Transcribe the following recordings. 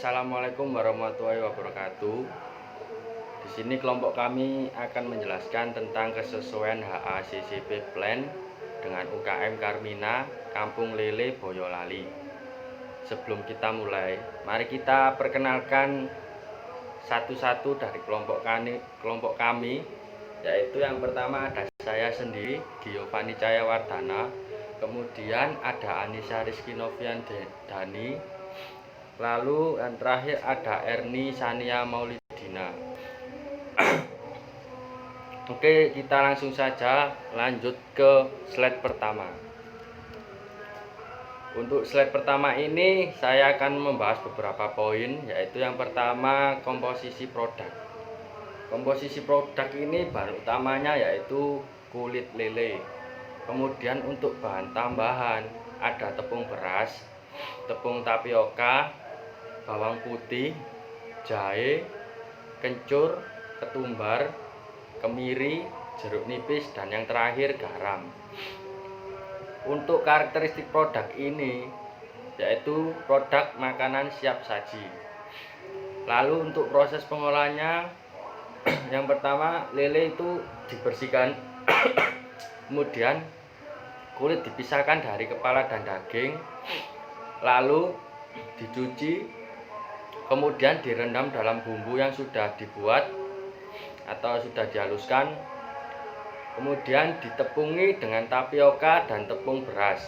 Assalamualaikum warahmatullahi wabarakatuh. Di sini kelompok kami akan menjelaskan tentang kesesuaian HACCP Plan dengan UKM Carmina Kampung Lele Boyolali. Sebelum kita mulai, mari kita perkenalkan satu-satu dari kelompok kami, yaitu yang pertama ada saya sendiri, Giovanni Cayawardana, kemudian ada Anissa Rizky Novian Dani, lalu yang terakhir ada Erni Sania Maulidina. Oke, kita langsung saja lanjut ke slide pertama. Untuk slide pertama ini saya akan membahas beberapa poin, yaitu yang pertama komposisi produk. Komposisi produk ini bahan utamanya yaitu kulit lele. Kemudian untuk bahan tambahan ada tepung beras, tepung tapioka, bawang putih, jahe, kencur, ketumbar, kemiri, jeruk nipis, dan yang terakhir garam. Untuk karakteristik produk ini yaitu produk makanan siap saji. Lalu untuk proses pengolahannya, yang pertama lele itu dibersihkan, kemudian kulit dipisahkan dari kepala dan daging, lalu dicuci, kemudian direndam dalam bumbu yang sudah dibuat atau sudah dihaluskan, kemudian ditepungi dengan tapioka dan tepung beras,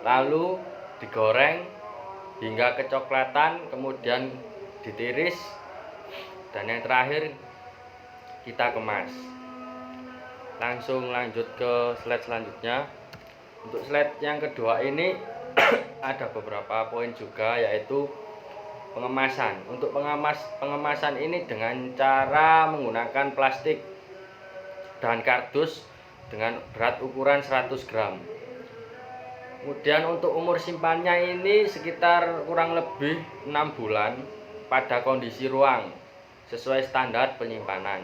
lalu digoreng hingga kecoklatan, kemudian ditiris, dan yang terakhir kita kemas. Langsung lanjut ke slide selanjutnya. Untuk slide yang kedua ini ada beberapa poin juga, yaitu pengemasan. Untuk pengemasan ini dengan cara menggunakan plastik dan kardus dengan berat ukuran 100 gram. Kemudian untuk umur simpannya ini sekitar kurang lebih 6 bulan pada kondisi ruang sesuai standar penyimpanan.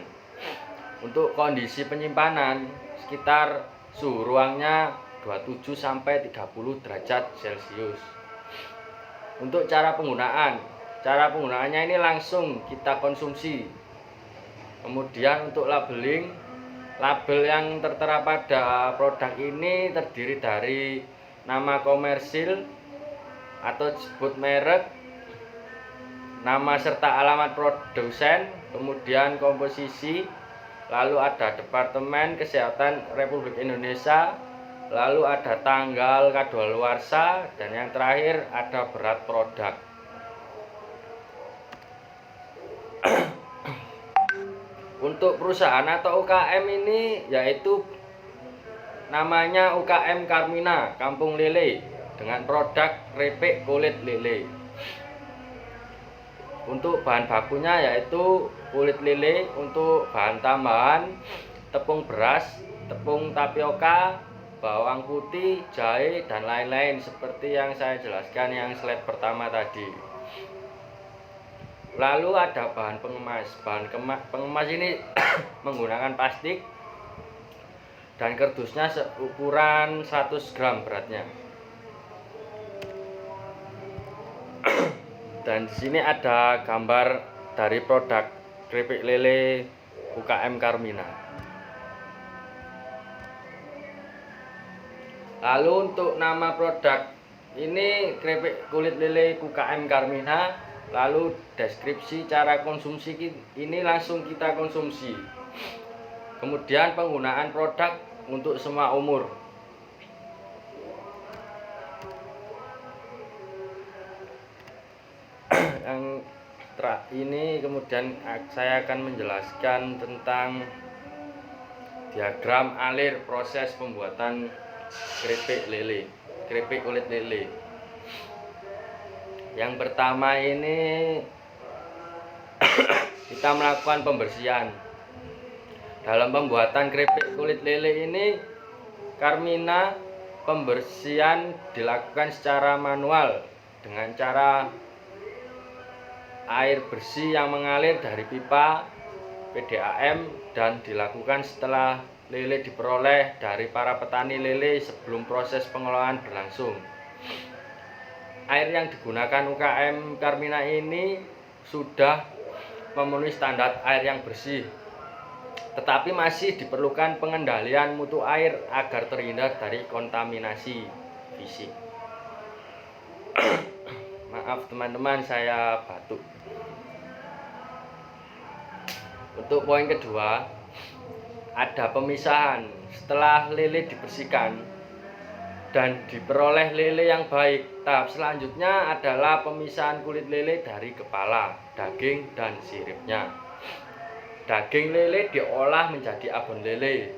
Untuk kondisi penyimpanan sekitar suhu ruangnya 27 sampai 30 derajat Celcius. Untuk cara penggunaannya ini langsung kita konsumsi. Kemudian untuk labeling, label yang tertera pada produk ini terdiri dari nama komersil atau disebut merek, nama serta alamat produsen, kemudian komposisi, lalu ada Departemen Kesehatan Republik Indonesia, lalu ada tanggal kadaluarsa, dan yang terakhir ada berat produk. Untuk perusahaan atau UKM ini yaitu namanya UKM Carmina Kampung Lele dengan produk keripik kulit lele. Untuk bahan bakunya yaitu kulit lele, untuk bahan tambahan tepung beras, tepung tapioka, bawang putih, jahe, dan lain-lain seperti yang saya jelaskan yang slide pertama tadi. Lalu ada bahan pengemas. Pengemas ini menggunakan plastik dan kardusnya seukuran 100 gram beratnya. Dan di sini ada gambar dari produk keripik lele UKM Carmina. Lalu untuk nama produk ini keripik kulit lele UKM Carmina. Lalu deskripsi cara konsumsi ini langsung kita konsumsi. Kemudian penggunaan produk untuk semua umur. Yang ini kemudian saya akan menjelaskan tentang diagram alir proses pembuatan keripik kulit lele. Yang pertama ini kita melakukan pembersihan. Dalam pembuatan keripik kulit lele ini Carmina, pembersihan dilakukan secara manual dengan cara air bersih yang mengalir dari pipa PDAM dan dilakukan setelah lele diperoleh dari para petani lele sebelum proses pengolahan berlangsung. air yang digunakan UKM Carmina ini sudah memenuhi standar air yang bersih, tetapi masih diperlukan pengendalian mutu air agar terhindar dari kontaminasi fisik. Maaf teman-teman, saya batuk. Untuk poin kedua, ada pemisahan. Setelah lele dibersihkan dan diperoleh lele yang baik, tahap selanjutnya adalah pemisahan kulit lele dari kepala, daging, dan siripnya. Daging lele diolah menjadi abon lele.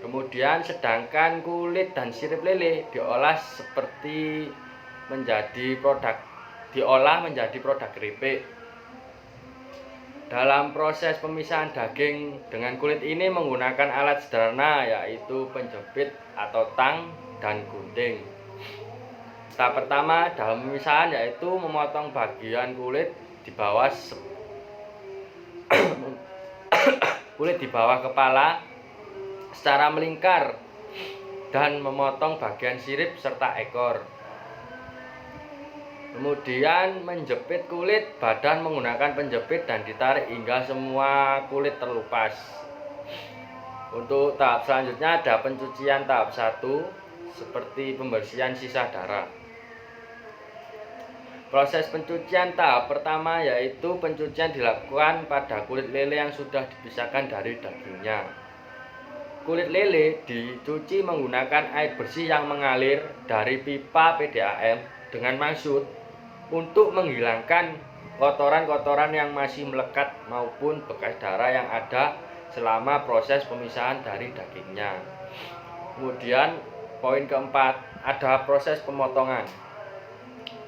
Kemudian sedangkan kulit dan sirip lele diolah menjadi produk keripik. Dalam proses pemisahan daging dengan kulit ini menggunakan alat sederhana, yaitu penjepit atau tang dan gunting. Tahap pertama dalam pemisahan yaitu memotong bagian kulit di bawah kulit di bawah kepala secara melingkar dan memotong bagian sirip serta ekor. Kemudian menjepit kulit badan menggunakan penjepit dan ditarik hingga semua kulit terlepas. Untuk tahap selanjutnya ada pencucian tahap 1 seperti pembersihan sisa darah. Proses pencucian tahap pertama yaitu pencucian dilakukan pada kulit lele yang sudah dipisahkan dari dagingnya. Kulit lele dicuci menggunakan air bersih yang mengalir dari pipa PDAM dengan maksud untuk menghilangkan kotoran-kotoran yang masih melekat maupun bekas darah yang ada selama proses pemisahan dari dagingnya. Kemudian poin keempat, ada proses pemotongan.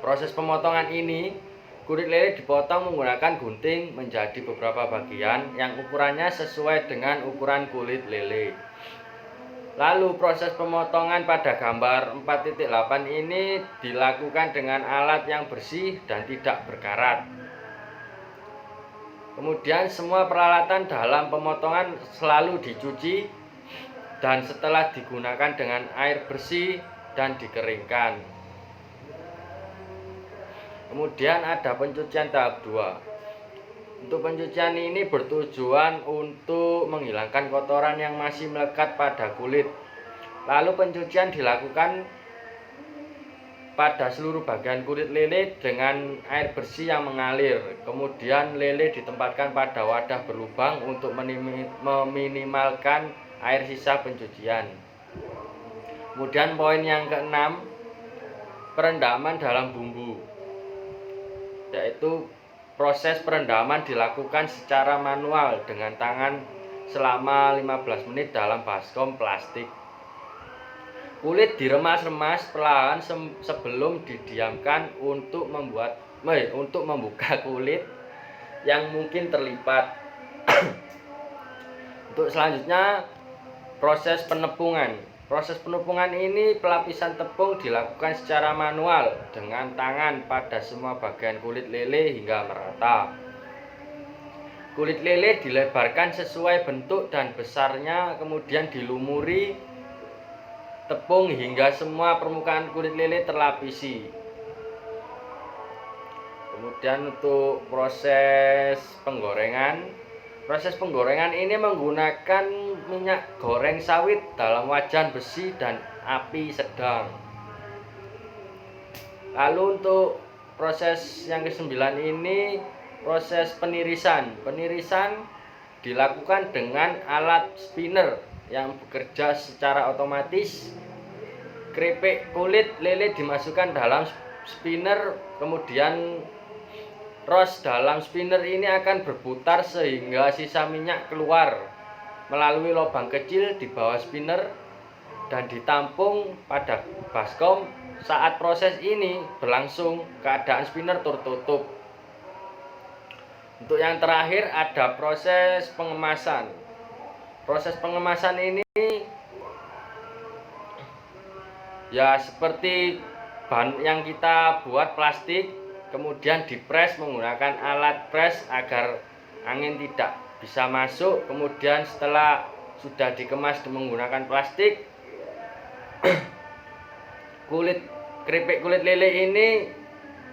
Proses pemotongan ini, kulit lele dipotong menggunakan gunting menjadi beberapa bagian yang ukurannya sesuai dengan ukuran kulit lele. Lalu proses pemotongan pada gambar 4.8 ini dilakukan dengan alat yang bersih dan tidak berkarat. Kemudian semua peralatan dalam pemotongan selalu dicuci dan setelah digunakan dengan air bersih dan dikeringkan. Kemudian ada pencucian tahap 2. Untuk pencucian ini bertujuan untuk menghilangkan kotoran yang masih melekat pada kulit. Lalu pencucian dilakukan pada seluruh bagian kulit lele dengan air bersih yang mengalir. Kemudian lele ditempatkan pada wadah berlubang untuk meminimalkan air sisa pencucian. Kemudian poin yang keenam, perendaman dalam bumbu, yaitu proses perendaman dilakukan secara manual dengan tangan selama 15 menit dalam baskom plastik. Kulit diremas-remas perlahan sebelum didiamkan untuk membuka kulit yang mungkin terlipat. Untuk selanjutnya proses penepungan. Proses penepungan ini pelapisan tepung dilakukan secara manual dengan tangan pada semua bagian kulit lele hingga merata. Kulit lele dilebarkan sesuai bentuk dan besarnya, kemudian dilumuri tepung hingga semua permukaan kulit lele terlapisi. Kemudian untuk proses penggorengan. Proses penggorengan ini menggunakan minyak goreng sawit dalam wajan besi dan api sedang. Lalu untuk proses yang ke-9 ini proses penirisan. Penirisan dilakukan dengan alat spinner yang bekerja secara otomatis. Keripik kulit lele dimasukkan dalam spinner, kemudian ros dalam spinner ini akan berputar sehingga sisa minyak keluar melalui lubang kecil di bawah spinner dan ditampung pada baskom. Saat proses ini berlangsung, keadaan spinner tertutup. Untuk yang terakhir ada proses pengemasan. Proses pengemasan ini ya seperti bahan yang kita buat plastik, kemudian dipres menggunakan alat pres agar angin tidak bisa masuk. Kemudian setelah sudah dikemas menggunakan plastik, keripik kulit lele ini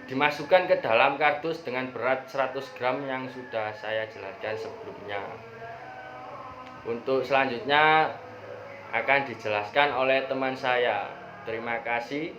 dimasukkan ke dalam kardus dengan berat 100 gram yang sudah saya jelaskan sebelumnya. Untuk selanjutnya akan dijelaskan oleh teman saya. Terima kasih.